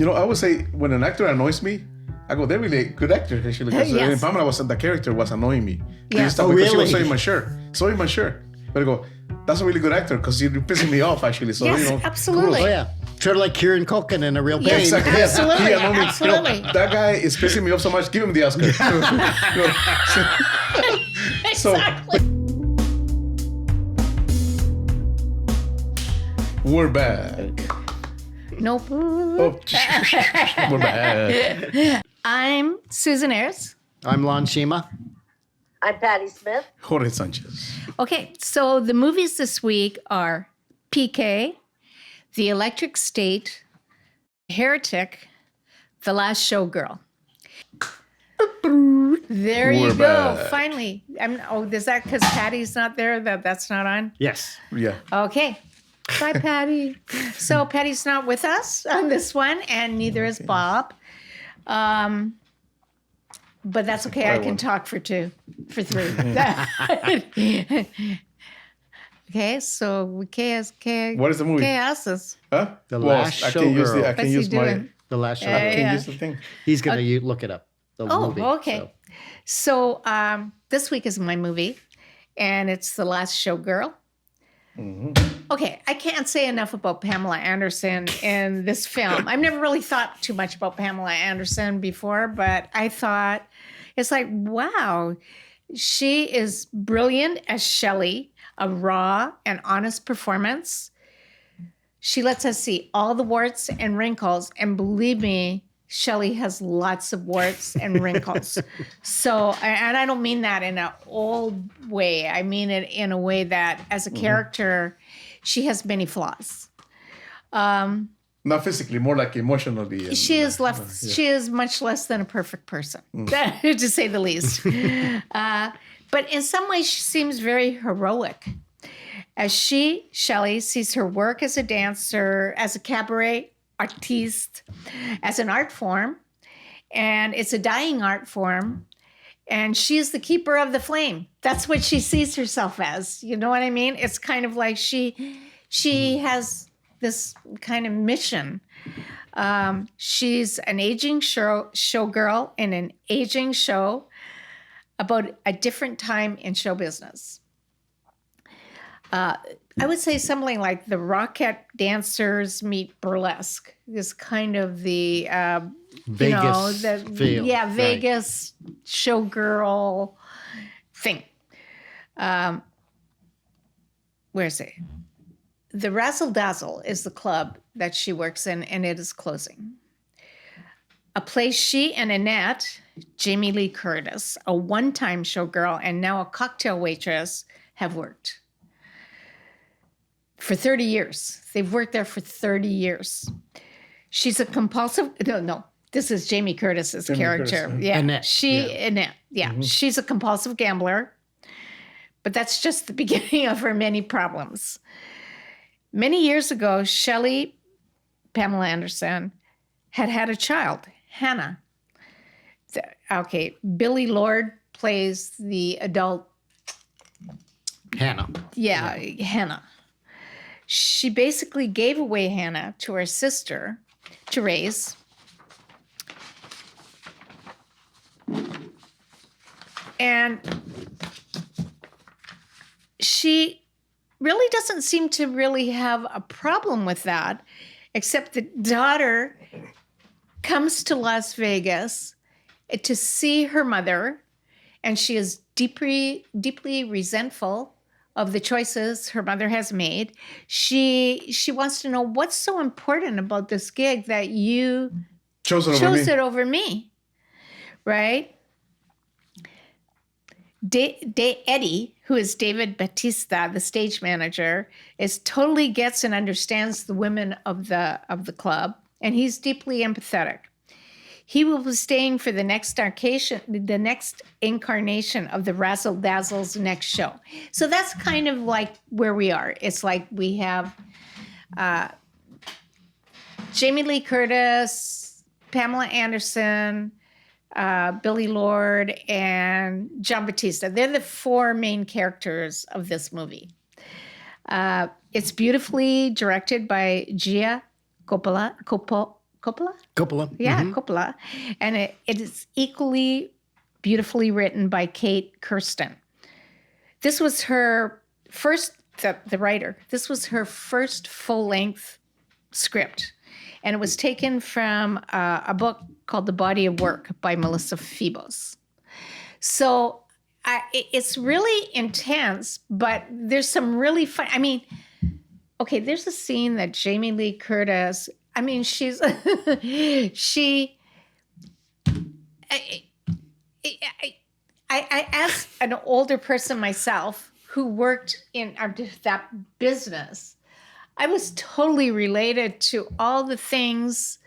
I would say when an actor annoys me, I go, they're really a good actor, actually. Because Pamela the character was annoying me. Yeah. Because she was sewing my shirt. But I go, that's a really good actor because you're pissing me off, actually. So, yes, absolutely. Oh, yeah. Sort of like Kieran Culkin in A Real Pain. Yeah, exactly. Absolutely, Yeah, absolutely. That guy is pissing me off so much. Give him the Oscar. Exactly. We're back. Nope. Oh, we're back. I'm Susan Ayres. I'm Lon Shima. I'm Patty Smith. Jorge Sanchez. Okay, so the movies this week are PK, The Electric State, Heretic, The Last Showgirl. There you We're go. back. Finally. Is that because Patty's not there? That's not on? Yes. Yeah. Okay. Bye, Patty. So Patty's not with us on this one, and neither is Bob. But that's okay. I can talk for 3. Okay, so K. What is the movie? K asks. Huh? The Last I can use Showgirl. I can What's he use my. doing? The Last Show. I can Yeah. use the thing. He's going to look it up. The movie. Okay. So this week is my movie, and it's The Last Showgirl. Okay, I can't say enough about Pamela Anderson in this film. I've never really thought too much about Pamela Anderson before, but I thought it's like, wow, she is brilliant as Shelly, a raw and honest performance. She lets us see all the warts and wrinkles, and believe me, Shelly has lots of warts and wrinkles. So, and I don't mean that in an old way. I mean it in a way that as a character, she has many flaws. Not physically, more like emotionally. And, She is much less than a perfect person, to say the least. But in some ways, she seems very heroic. As Shelly, sees her work as a dancer, as a cabaret artiste, as an art form, and it's a dying art form, and she is the keeper of the flame. That's what she sees herself as. You know what I mean? It's kind of like she has this kind of mission. She's an aging showgirl in an aging show about a different time in show business. I would say something like the Rockette Dancers meet burlesque is kind of the Vegas feel. Yeah, Right. Vegas showgirl thing. Where is it? The Razzle Dazzle is the club that she works in, and it is closing. A place she and Annette, Jamie Lee Curtis, a one-time showgirl and now a cocktail waitress, have worked. For 30 years. They've worked there for 30 years. She's a compulsive, no, this is Jamie Curtis's character. Curtis, yeah. Annette. Annette, yeah. Mm-hmm. She's a compulsive gambler, but that's just the beginning of her many problems. Many years ago, Shelly, Pamela Anderson, had a child, Hannah. Billy Lord plays the adult. Hannah. Yeah, Hannah. She basically gave away Hannah to her sister to raise. And she really doesn't seem to really have a problem with that, except the daughter comes to Las Vegas to see her mother, and she is deeply, deeply resentful of the choices her mother has made. She wants to know what's so important about this gig that you chose it over me, right? Eddie, who is David Bautista, the stage manager, totally gets and understands the women of the club, and he's deeply empathetic. He will be staying for the next incarnation of the Razzle Dazzle's next show. So that's kind of like where we are. It's like we have Jamie Lee Curtis, Pamela Anderson, Billy Lord, and John Bautista. They're the 4 main characters of this movie. It's beautifully directed by Gia Coppola, Coppola? Coppola. Yeah, Coppola. And it is equally beautifully written by Kate Kirsten. This was her first, the writer, this was her first full-length script. And it was taken from a book called The Body of Work by Melissa Febos. So it's really intense, but there's some really fun. I mean, okay, there's a scene that Jamie Lee Curtis, I mean, she's, I as an older person myself who worked in that business, I was totally related to all the things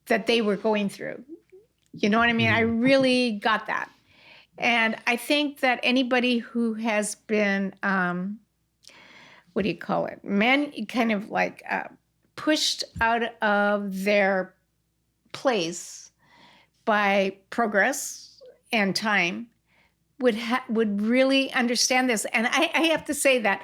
that they were going through. You know what I mean? I really got that. And I think that anybody who has been, what do you call it? Kind of like pushed out of their place by progress and time would really understand this. And I have to say that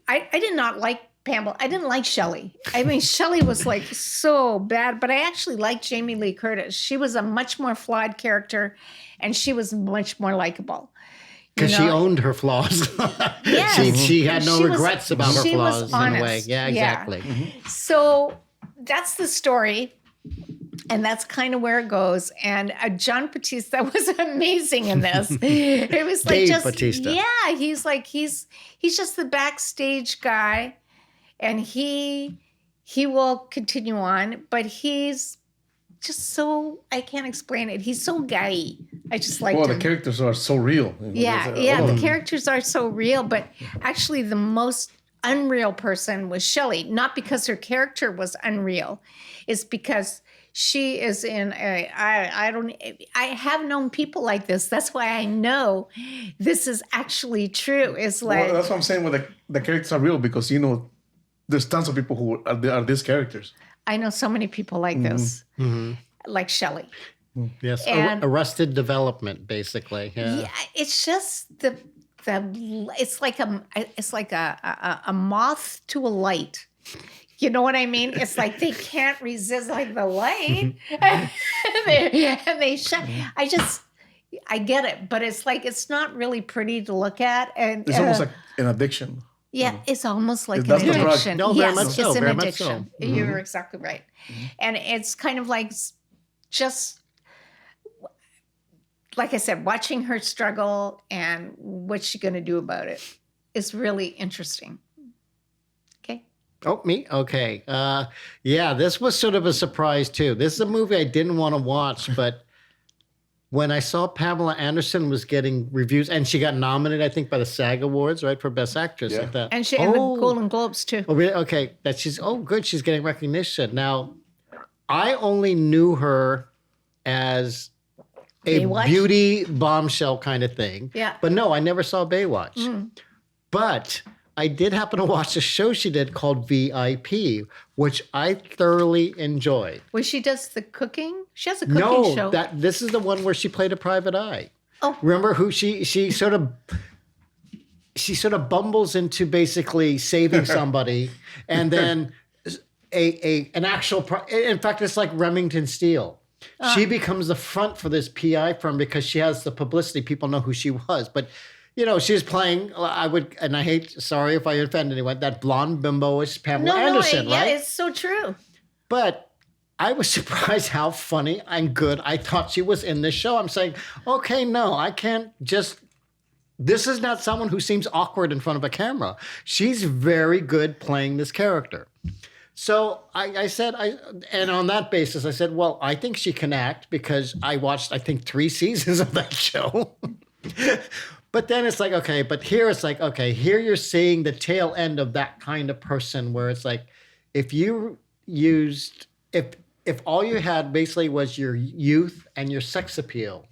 I did not like Pamela. I didn't like Shelly. I mean, Shelly was like so bad, but I actually liked Jamie Lee Curtis. She was a much more flawed character, and she was much more likable. Because she owned her flaws. Yes. She had no regrets about her flaws in a way. Yeah, exactly. Yeah. So that's the story. And that's kind of where it goes. And John Bautista was amazing in this. It was like Dave just Bautista. Yeah, he's just the backstage guy, and he will continue on, but he's just so, I can't explain it. He's so gay. I just like the characters are so real. The characters are so real, but actually the most unreal person was Shelly, not because her character was unreal. It's because she is in I have known people like this. That's why I know this is actually true. It's like, that's what I'm saying. When the characters are real, because there's tons of people who are these characters. I know so many people like this, like Shelly. Yes, And Arrested Development, basically. Yeah, it's just it's like a moth to a light. You know what I mean? It's like they can't resist like the light, and they shut. I get it, but it's like it's not really pretty to look at, and it's almost like an addiction. Yeah, it's almost like an That's the drug. addiction. No, very much so, it's an very much addiction. so. You're exactly right, and it's kind of like just like I said, watching her struggle and what's she going to do about it is really interesting. Oh, me? Okay. This was sort of a surprise, too. This is a movie I didn't want to watch, but when I saw Pamela Anderson was getting reviews, and she got nominated, I think, by the SAG Awards, right, for Best Actress. Yeah. Like that. And she and the Golden Globes, too. Oh, really? Okay. Good. She's getting recognition. Now, I only knew her as a Baywatch? beauty bombshell kind of thing. Yeah. But no, I never saw Baywatch. But I did happen to watch a show she did called VIP, which I thoroughly enjoyed. Where she does the cooking? She has a cooking show. No, this is the one where she played a private eye. Oh. Remember who she sort of bumbles into basically saving somebody, and then an actual in fact, it's like Remington Steele. She becomes the front for this PI firm because she has the publicity. People know who she was, but she was playing, sorry if I offend anyone, that blonde bimbo-ish Pamela Anderson, right? Yeah, it's so true. But I was surprised how funny and good I thought she was in this show. I'm saying, okay, no, I can't just, this is not someone who seems awkward in front of a camera. She's very good playing this character. So I said, and on that basis, I said, well, I think she can act because I watched, I think, 3 seasons of that show. But then it's like, okay, but here it's like, okay, here you're seeing the tail end of that kind of person where it's like, if all you had basically was your youth and your sex appeal,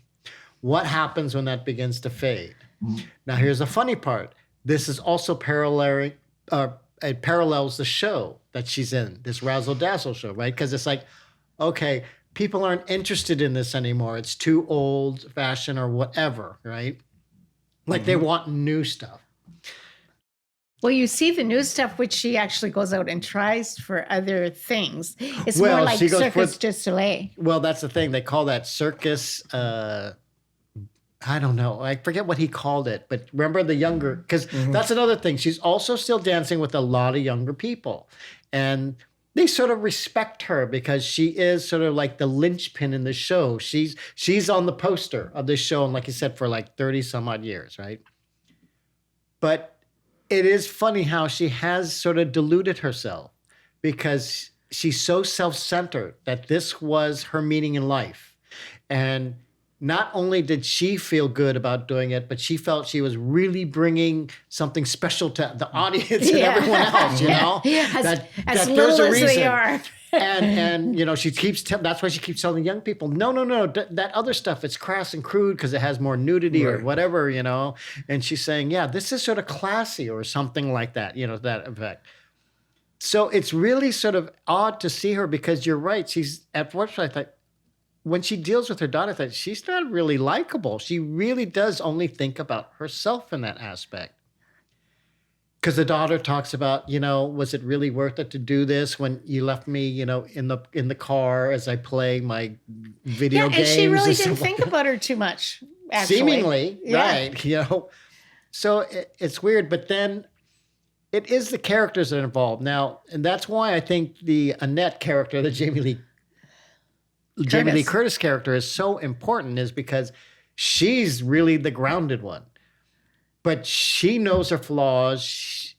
what happens when that begins to fade? Now, here's the funny part. This is also it parallels the show that she's in, this Razzle Dazzle show, right? Because it's like, okay, people aren't interested in this anymore. It's too old fashioned or whatever, right? Like they want new stuff. Well, you see the new stuff, which she actually goes out and tries for other things. It's more like Circus du Soleil. Well, that's the thing. They call that circus. I don't know. I forget what he called it. But remember the younger, because that's another thing. She's also still dancing with a lot of younger people. And they sort of respect her because she is sort of like the linchpin in the show. She's on the poster of this show, and like you said, for like 30 some odd years, right? But it is funny how she has sort of deluded herself because she's so self-centered that this was her meaning in life. And not only did she feel good about doing it, but she felt she was really bringing something special to the audience and everyone else, you know? As little as they are. And you know, she keeps that's why she keeps telling young people, no, that other stuff, it's crass and crude because it has more nudity or whatever, you know. And she's saying, yeah, this is sort of classy or something like that, you know, that effect. So it's really sort of odd to see her because you're right. She's at first I thought when she deals with her daughter, I thought she's not really likable. She really does only think about herself in that aspect. Because the daughter talks about, you know, was it really worth it to do this when you left me, you know, in the car as I play my video games? And she really didn't think about her too much, actually. Seemingly, right, you know. So it's weird, but then it is the characters that are involved. Now, and that's why I think the Annette character, the Jamie Lee Curtis character is so important, is because she's really the grounded one. But she knows her flaws,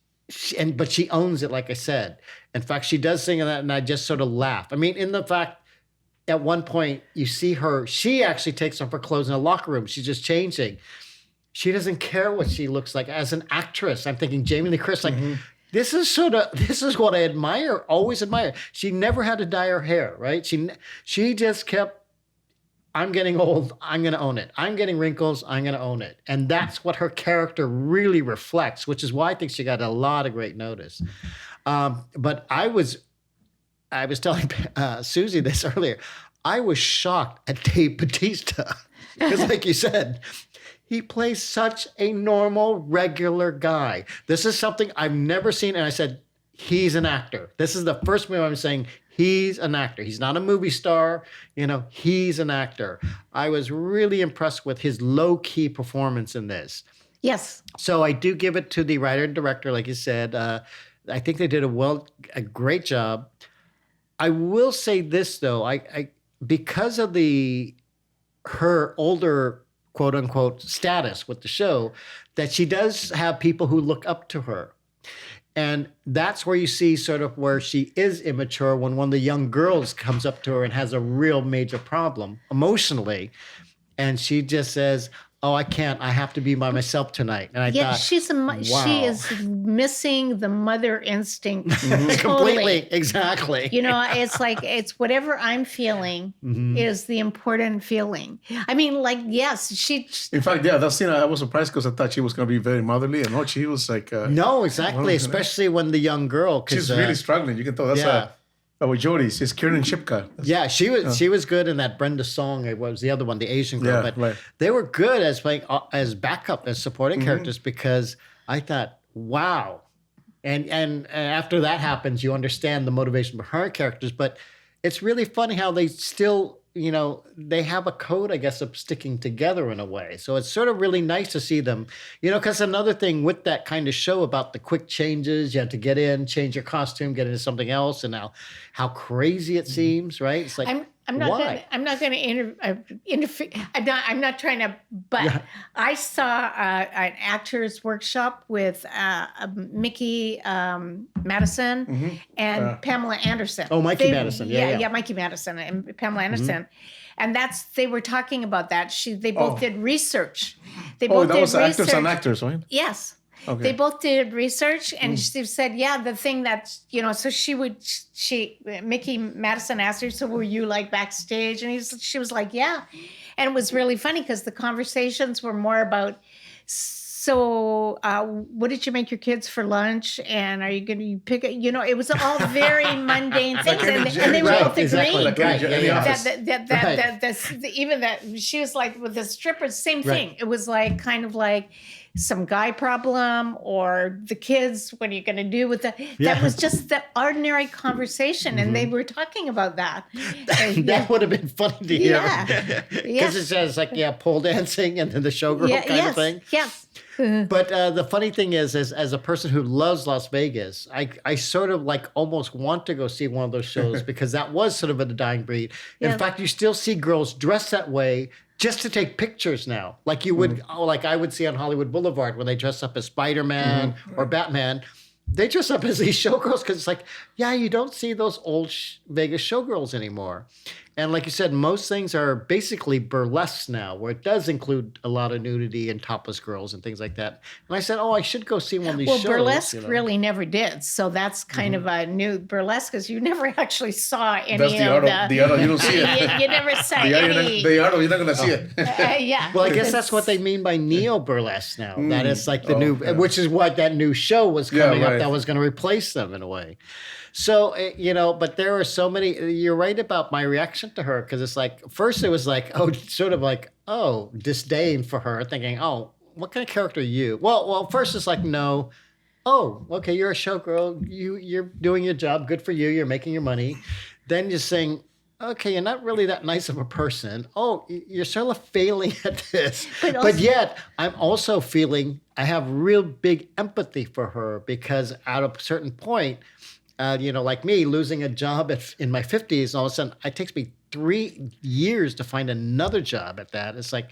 but she owns it, like I said. In fact, she does sing in that, and I just sort of laugh. I mean, in the fact, at one point, you see her, she actually takes off her clothes in a locker room. She's just changing. She doesn't care what she looks like as an actress. I'm thinking Jamie Lee Curtis, like, this is what I admire, always admire. She never had to dye her hair, right? She just kept, I'm getting old, I'm going to own it. I'm getting wrinkles, I'm going to own it. And that's what her character really reflects, which is why I think she got a lot of great notice. But I was telling Susie this earlier. I was shocked at Dave Bautista. Because like you said, he plays such a normal, regular guy. This is something I've never seen. And I said, he's an actor. This is the first movie I'm saying, he's an actor. He's not a movie star. You know, he's an actor. I was really impressed with his low-key performance in this. Yes. So I do give it to the writer and director, like you said. I think they did a great job. I will say this, though. I because of her older, quote-unquote, status with the show, that she does have people who look up to her. And that's where you see sort of where she is immature when one of the young girls comes up to her and has a real major problem emotionally. And she just says, oh, I can't. I have to be by myself tonight. And I thought, she is missing the mother instinct. Totally. Completely. Exactly. You know, it's like, it's whatever I'm feeling is the important feeling. I mean, like, yes, In fact, yeah, that scene, I was surprised because I thought she was going to be very motherly. And no, she was like... no, exactly. Especially when the young girl... She's really struggling. You can tell that's with Jodie, she's Kieran Shipka. Yeah, she was good in that Brenda song. It was the other one, the Asian girl. But they were good as playing as backup, as supporting characters, because I thought, wow. And after that happens, you understand the motivation behind her characters. But it's really funny how they still, you know, they have a code, I guess, of sticking together in a way. So it's sort of really nice to see them, you know, because another thing with that kind of show about the quick changes, you have to get in, change your costume, get into something else, and now how crazy it seems, right? It's like, I'm not going to interfere. I'm not trying to. But I saw an actors workshop with Mickey Madison and Pamela Anderson. Oh, Mikey Madison. Yeah, Mikey Madison and Pamela Anderson. And they were talking about that. They both did research. That was actors on actors, right? Yes. Okay. They both did research, and she said, the thing that, you know, so Mickey Madison asked her, so were you like backstage? And she was like, yeah. And it was really funny because the conversations were more about, so what did you make your kids for lunch? And are you going to pick it? You know, it was all very mundane things. And they were both agreeing even that she was like with the strippers, same thing. It was like kind of like, some guy problem or the kids, what are you going to do with that? That was just the ordinary conversation. And they were talking about that. That would have been funny to hear. Yeah. Because it says like, pole dancing and then the showgirl kind of thing. Yes. But the funny thing is, as a person who loves Las Vegas, I sort of like almost want to go see one of those shows because that was sort of a dying breed. In fact, you still see girls dressed that way just to take pictures now. Like you would, like I would see on Hollywood Boulevard when they dress up as Spider-Man or Batman. They dress up as these showgirls because it's like, you don't see those old Vegas showgirls anymore. And like you said, most things are basically burlesque now, where it does include a lot of nudity and topless girls and things like that. And I said, I should go see one of these shows. Well, burlesque really never did. So that's kind of a new burlesque because you never actually saw any That's the art. The art, you don't see it. You never saw The art, you're not going to see it. Well, I guess that's what they mean by neo-burlesque now. That is like the new, which is what that new show was coming up that was going to replace them in a way. So, but there are so many, you're right about my reaction to her, because it's like, first it was like, disdain for her, thinking, what kind of character are you? Well, first it's like, no, okay, you're a showgirl, you're doing your job, good for you, you're making your money. Then you're saying, okay, you're not really that nice of a person. Oh, you're sort of failing at this. But yet, I'm also feeling, I have real big empathy for her, because at a certain point, like me, losing a job in my 50s, and all of a sudden, it takes me 3 years to find another job at that. It's like,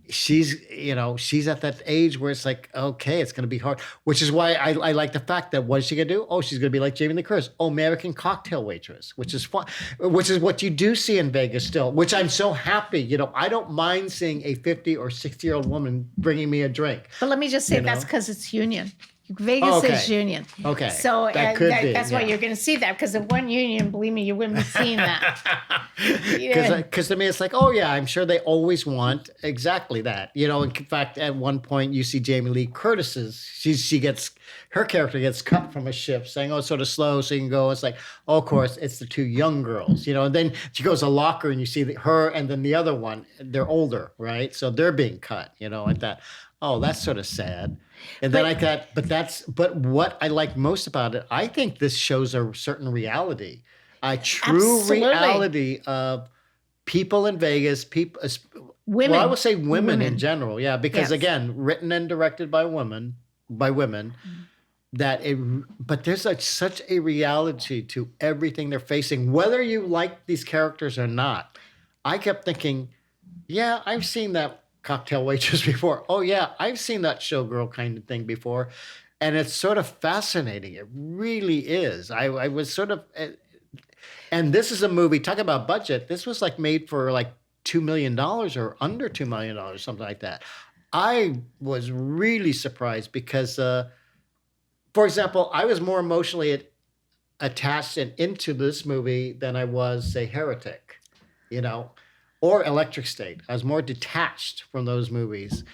she's at that age where it's like, okay, it's going to be hard, which is why I like the fact that what is she going to do? Oh, she's going to be like Jamie Lee Curtis, American cocktail waitress, which is fun, which is what you do see in Vegas still, which I'm so happy. I don't mind seeing a 50 or 60-year-old woman bringing me a drink. But let me just say that's because it's union. Vegas is union. Okay. So that's why you're going to see that, because if one union, believe me, you wouldn't be seeing that. Because to me, it's like, I'm sure they always want exactly that. In fact, at one point, you see Jamie Lee Curtis's, her character gets cut from a ship saying, it's sort of slow, so you can go. It's like, of course, it's the two young girls, and then she goes to a locker and you see her and then the other one, they're older, right? So they're being cut, like that. Oh, that's sort of sad. And then I thought, but what I like most about it, I think this shows a certain reality, a true reality of people in Vegas, women. Well, I would say women in general, because again, written and directed by women, but there's such a reality to everything they're facing, whether you like these characters or not. I kept thinking, I've seen that cocktail waitress before. Oh yeah, I've seen that showgirl kind of thing before, and it's sort of fascinating. It really is. I was sort of, and this is a movie. Talk about budget. This was like made for like $2 million or under $2 million, something like that. I was really surprised because, for example, I was more emotionally attached and into this movie than I was, say, Heretic. Or Electric State. I was more detached from those movies.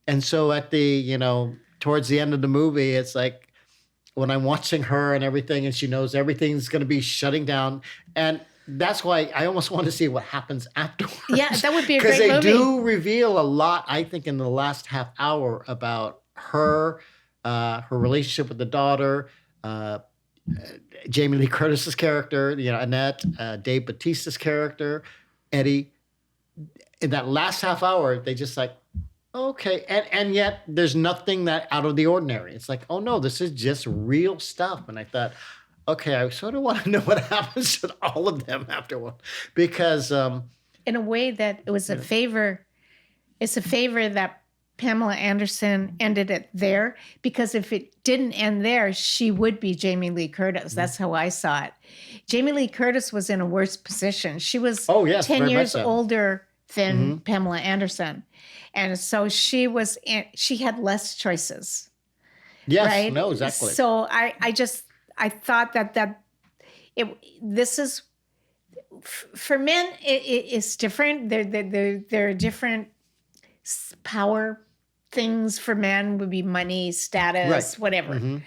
And so at the, towards the end of the movie, it's like when I'm watching her and everything, and she knows everything's going to be shutting down. And that's why I almost want to see what happens afterwards. Yeah, that would be a great movie. Because they do reveal a lot, I think, in the last half hour about her, her relationship with the daughter, Jamie Lee Curtis's character, Annette, Dave Bautista's character, Eddie. In that last half hour, they just like, okay. And yet there's nothing that out of the ordinary. It's like, oh no, this is just real stuff. And I thought, okay, I sort of want to know what happens to all of them afterward. Because in a way that it was a favor, it's a favor that Pamela Anderson ended it there, because if it didn't end there, she would be Jamie Lee Curtis. That's how I saw it. Jamie Lee Curtis was in a worse position. She was 10 years older than Pamela Anderson. And so she had less choices. Yes, right? No, exactly. So I thought that this is, for men, it's different. There are different power things. For men would be money, status, whatever.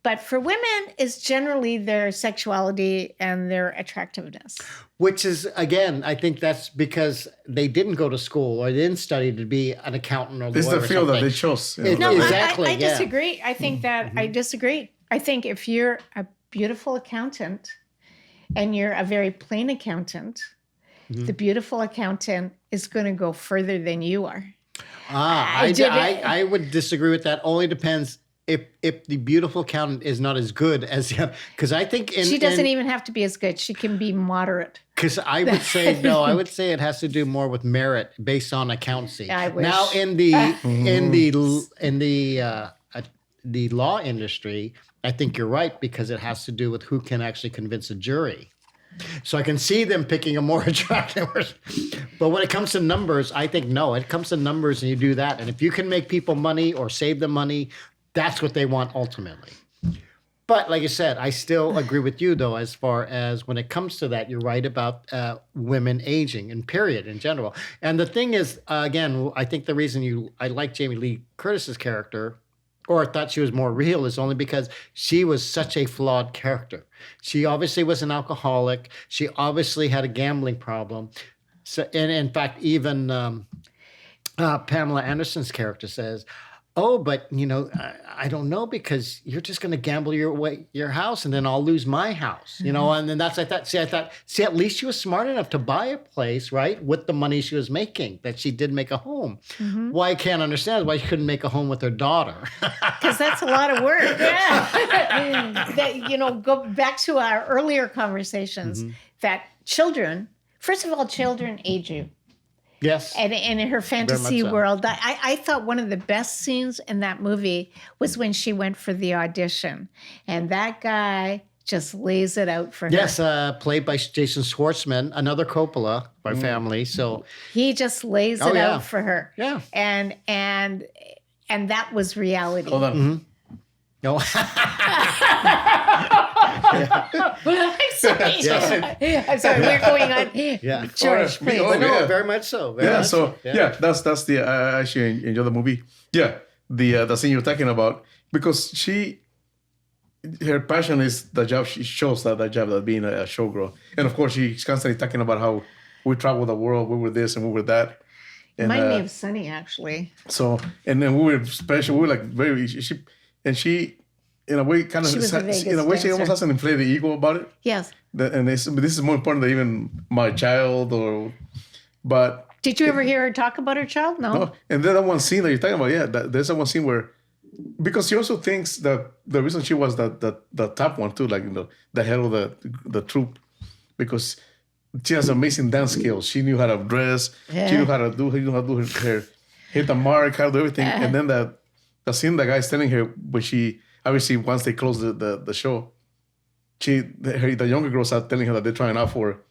But for women, it's generally their sexuality and their attractiveness. Which is, again, I think that's because they didn't go to school or they didn't study to be an accountant or lawyer. It's the field that they chose. No, Exactly. I disagree. I think that I disagree. I think if you're a beautiful accountant and you're a very plain accountant, the beautiful accountant is going to go further than you are. I would disagree with that. Only depends if the beautiful accountant is not as good as the other. Because I think she doesn't even have to be as good. She can be moderate. Because I would say no. I would say it has to do more with merit based on accountancy. I wish. Now in the law industry, I think you're right because it has to do with who can actually convince a jury. So I can see them picking a more attractive person. But when it comes to numbers, I think no. It comes to numbers and you do that. And if you can make people money or save them money, that's what they want ultimately. But like I said, I still agree with you, though, as far as when it comes to that, you're right about women aging and period in general. And the thing is, again, I think the reason I like Jamie Lee Curtis's character, or I thought she was more real, is only because she was such a flawed character. She obviously was an alcoholic. She obviously had a gambling problem. So, and in fact, even Pamela Anderson's character says, "Oh, but I don't know because you're just going to gamble your house, and then I'll lose my house." And then that's I thought. See, at least she was smart enough to buy a place, right, with the money she was making. That she did make a home. Why I can't understand is why she couldn't make a home with her daughter. Because that's a lot of work. Yeah. Go back to our earlier conversations. That children, first of all, children age you. Yes. And in her fantasy world, I thought one of the best scenes in that movie was when she went for the audition. And that guy just lays it out for her. Yes, played by Jason Schwartzman, another Coppola by family. So he just lays it out for her. Yeah. And that was reality. Hold on. No. I'm sorry. Yes. I'm sorry. We're going on. Yeah. George, please. No, very much so. Very much so. That's the I actually enjoy the movie. Yeah, the scene you're talking about, because her passion is the job. She shows that job, that being a showgirl, and of course she's constantly talking about how we travel the world, we were this and we were that. And, remind me of Sunny, actually. So, and then we were special. We were like very she in a way kind of she almost has an inflated ego about it. Yes. And this is more important than even my child but. Did you ever hear her talk about her child? No. And then that one scene that you're talking about, there's that one scene where, because she also thinks that the reason she was the top one too, like the head of the troop, because she has amazing dance skills. She knew how to dress. Yeah. She knew how to do her hit the mark, how to do everything. And then the scene the guy's telling her when she obviously once they close the show, the younger girls are telling her that they're trying out for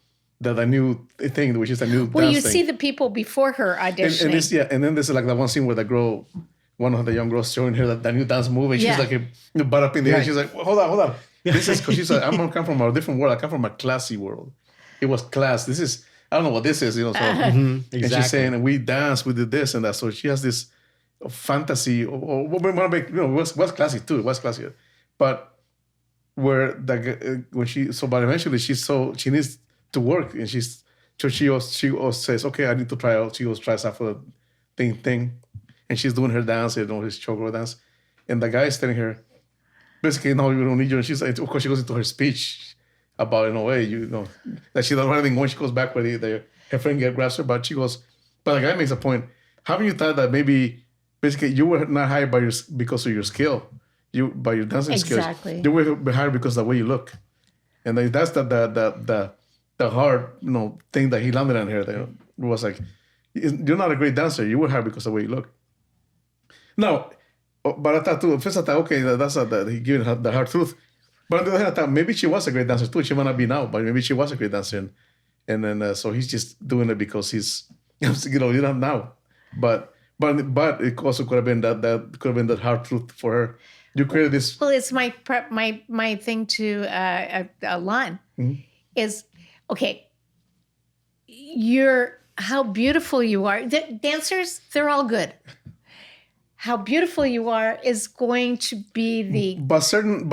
the new thing, which is a new dance thing. See the people before her auditioning. And then there's like that one scene where the girl, one of the young girls showing her the new dance move, and she's like butt up in the air. She's like, hold on. This is because she's like, I come from a different world. I come from a classy world. It was class. This is, I don't know what this is, So Exactly. And she's saying, we dance, we did this and that. So she has this fantasy, or was classy too. It was classy, but where but eventually she needs to work, and she also says, okay, I need to try out. She goes tries out for the thing, and she's doing her dance, his showgirl dance, and the guy is telling her, basically, no, you don't need you. And she's like, of course, she goes into her speech about, in a way, that she doesn't have anything when she goes back where her friend grabs her, but she goes, but the guy makes a point. Haven't you thought that maybe, basically, you were not hired because of your skill, by your dancing skills. You were hired because of the way you look, and that's the hard thing that he landed on here. That was like, you're not a great dancer. You were hired because of the way you look. No, but I thought too. First I thought, okay, that's he giving her the hard truth. But on the other hand, I thought maybe she was a great dancer too. She might not be now, but maybe she was a great dancer, and then so he's just doing it because he's not now. But it also could have been that hard truth for her. You created this. Well, it's my thing to Lon is, okay, how beautiful you are. Dancers, they're all good. How beautiful you are is going to be the. But certain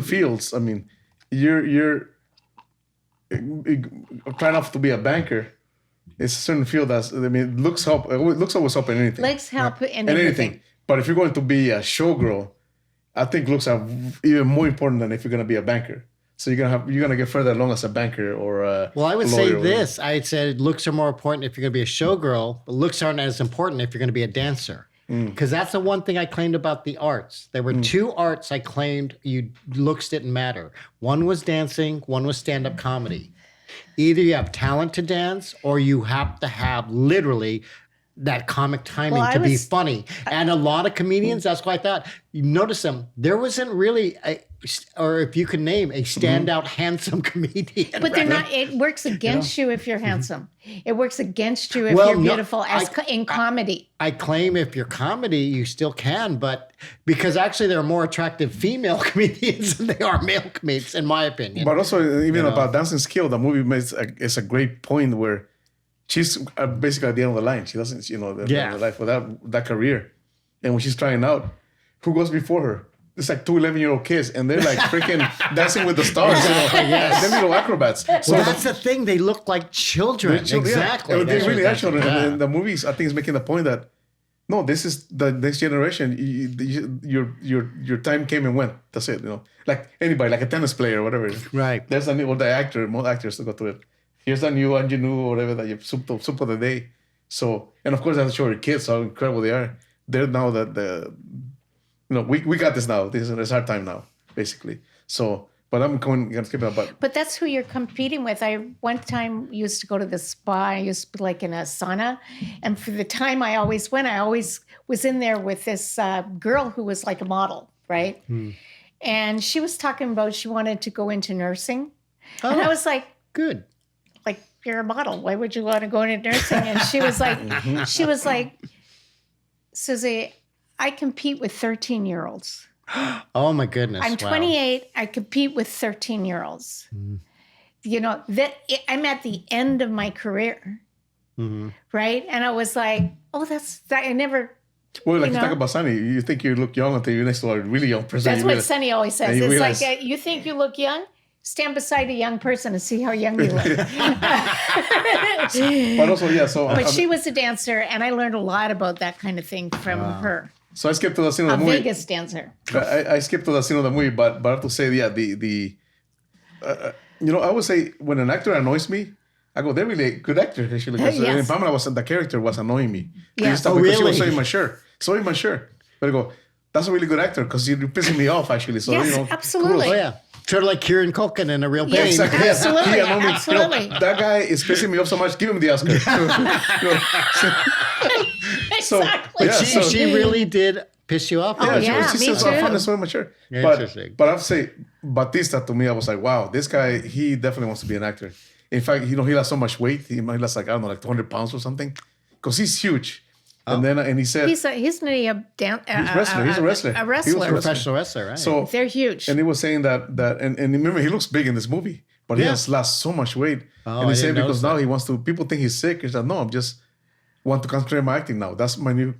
fields. I mean, you're trying out to be a banker, it's a certain field that's, I mean, looks always help in anything. Legs help in And anything. But if you're going to be a showgirl, I think looks are even more important than if you're going to be a banker. So you're gonna get further along as a banker or a Well, I would lawyer say or this. I said looks are more important if you're going to be a showgirl, but looks aren't as important if you're going to be a dancer. Because that's the one thing I claimed about the arts. There were two arts I claimed looks didn't matter. One was dancing, one was stand-up comedy. Either you have talent to dance or you have to have literally that comic timing Well, to be funny. And a lot of comedians, that's why I thought, you notice them, there wasn't really or if you could name a standout handsome comedian. But they're not. It works against you if you're handsome. It works against you if you're beautiful. In comedy, I claim if you're comedy, you still can, but because actually there are more attractive female comedians than they are male comedians, in my opinion. But also, even about dancing skill, the movie makes it's a great point where she's basically at the end of the line. She doesn't, the life without that career. And when she's trying out, who goes before her? It's like two 11-year-old kids, and they're like freaking dancing with the stars. Yes. They're little acrobats. So that's the thing. They look like children. Exactly. Yeah. They really are children. Yeah. And the movies, I think, is making the point that, no, this is the next generation. Your time came and went. That's it. Like anybody, like a tennis player or whatever. Right. There's a new, or the actor, most actors to go to it. Here's a new ingenue or whatever that you soup of the day. So, and of course, I have to show your kids how incredible they are. They're now that we got this now. It's our time now, basically. So, but I'm going to skip it. But that's who you're competing with. I one time used to go to the spa. I used to be like in a sauna. And for the time I always went, I always was in there with this girl who was like a model, right? And she was talking about she wanted to go into nursing. Oh, and I was like, good. Like, you're a model. Why would you want to go into nursing? And she was like, Susie, I compete with 13-year-olds. Oh my goodness. I'm 28. I compete with 13-year-olds. I'm at the end of my career. Right? And I was like, I never. Well, like you talk about Sunny, you think you look young until you're next to a really young person. That's what Sunny always says. It's like, you think you look young? Stand beside a young person and see how young you look. But also, But she was a dancer, and I learned a lot about that kind of thing from her. So I skipped to the scene of the movie. A Vegas dancer. I skipped to the scene of the movie, but I have to say, I would say when an actor annoys me, I go, they're really a good actor. Actually, and Pamela the character was annoying me. Yeah. Because she was sewing my shirt. But I go, that's a really good actor because you're pissing me off, actually. So, yes, absolutely. Oh, yeah. Sort of like Kieran Culkin in A Real Pain. Yes, absolutely. Absolutely. That guy is pissing me off so much. Give him the Oscar. Exactly. But she really did piss you off. She me says, too. I found it so mature. Interesting. But I have to say, Bautista, to me, I was like, wow, this guy, he definitely wants to be an actor. In fact, he lost so much weight. He lost like 200 pounds or something. Because he's huge. And he said... He's a wrestler. He's a wrestler. A wrestler. He was a professional wrestler, right? So they're huge. And he was saying that and remember, he looks big in this movie. But he has lost so much weight. And he said because now he wants to... People think he's sick. He's like, no, I'm just... want to concentrate on my acting now. That's my new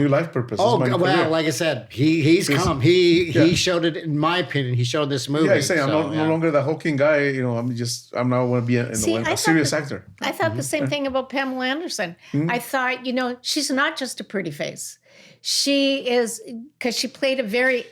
life purpose. Oh, well, like I said, he's come. He showed it, in my opinion, he showed this movie. Yeah, he's saying, I'm no longer the hulking guy. I'm now going to be a serious actor. I thought the same thing about Pamela Anderson. I thought, she's not just a pretty face. She is, because she played a very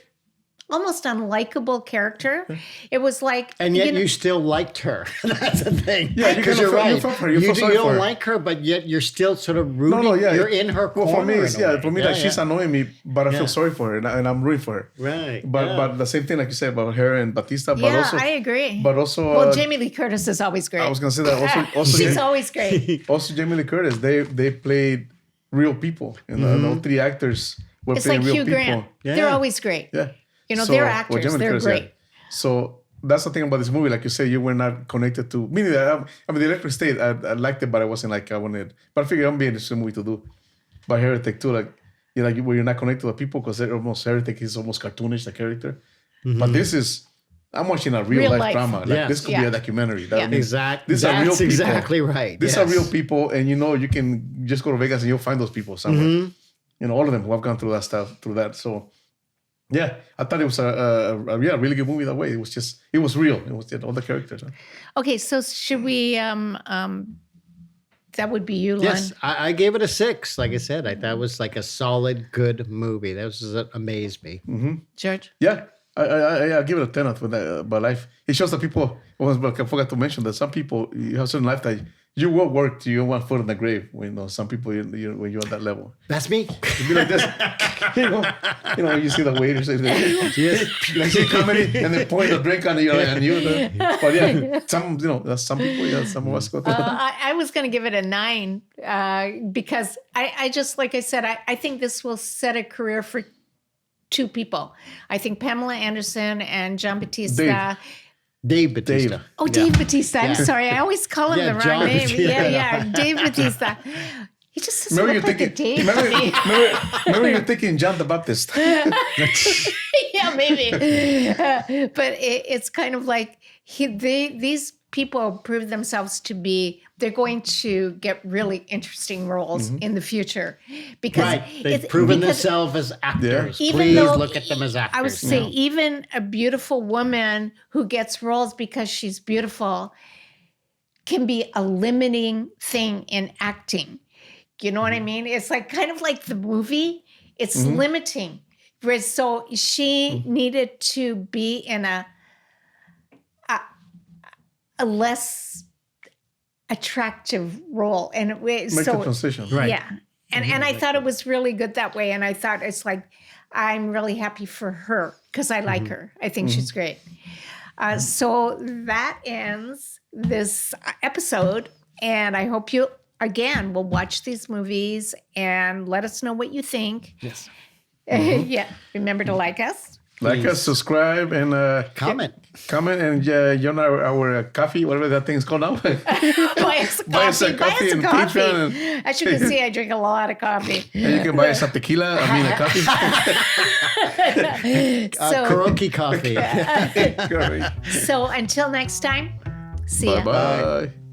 almost unlikable character. It was like... And yet you still liked her. That's the thing. Yeah, because you're right. You don't her. like her, but yet you're still sort of rooting. No, you're in her corner. Well, for me, she's annoying me, but I feel sorry for her, and I'm rooting for her. Right. But the same thing, like you said, about her and Bautista. But also, I agree. But also... Well, Jamie Lee Curtis is always great. I was going to say that also. She's always great. Also, Jamie Lee Curtis, they played real people. All three actors were playing real people. It's like Hugh Grant. Yeah. They're always great. Yeah. They're actors. They're great. Yeah. So that's the thing about this movie. Like you say, you were not connected to... Meaning that, the Electric State, I liked it, but I wasn't like, I wanted... But I figured I'm being interesting movie to do. But Heretic too, where you're not connected to the people because they're almost... Heretic is almost cartoonish, the character. But this is... I'm watching a real life drama. This could be a documentary. Exactly. These are real people. Exactly right. These are real people, and you can just go to Vegas and you'll find those people somewhere. All of them who have gone through that stuff, through that. So... Yeah, I thought it was a really good movie that way. It was real. It was all the characters. Huh? Okay, so should we that would be you, Lon. Yes, I gave it a 6. Like I said, that was like a solid, good movie. That was amazed me. George? Yeah, I give it a 10 out for that. But life, it shows that people. But I forgot to mention that some people you have certain life that you will work till you want foot in the grave. Some people when you're on that level. That's me. It'd be like this. When you see the waiters, like see comedy and then point a drink on you, and you. But yeah, some people, some of us go through. I was going to give it a 9 because I just, like I said, I think this will set a career for 2 people. I think Pamela Anderson and John Bautista. Dave Bautista. Dave. Oh, Dave Bautista. I'm sorry. I always call him the wrong John name. Bautista. Yeah. Dave Bautista. He just doesn't look like a Dave. Remember you're thinking John the Baptist. Yeah, maybe. But it's kind of like these people prove themselves to be, they're going to get really interesting roles in the future. Because they've proven themselves as actors. Yeah. Even Please though look at them as actors. I would say even a beautiful woman who gets roles because she's beautiful can be a limiting thing in acting. You know what I mean? It's like kind of like the movie. It's limiting. So she needed to be in a less attractive role, and Make the transition. Right. Yeah, and I thought it was really good that way, and I thought it's like I'm really happy for her because I like her. I think she's great. So that ends this episode, and I hope you again will watch these movies and let us know what you think. Yes. Yeah, remember to like us. Like us, subscribe, and Comment. and our coffee, whatever that thing's called now. Buy us a coffee. Buy us a coffee and Patreon. As you can see, I drink a lot of coffee. And you can buy us a tequila. A coffee. Karaoke coffee. So until next time, see ya. Bye-bye.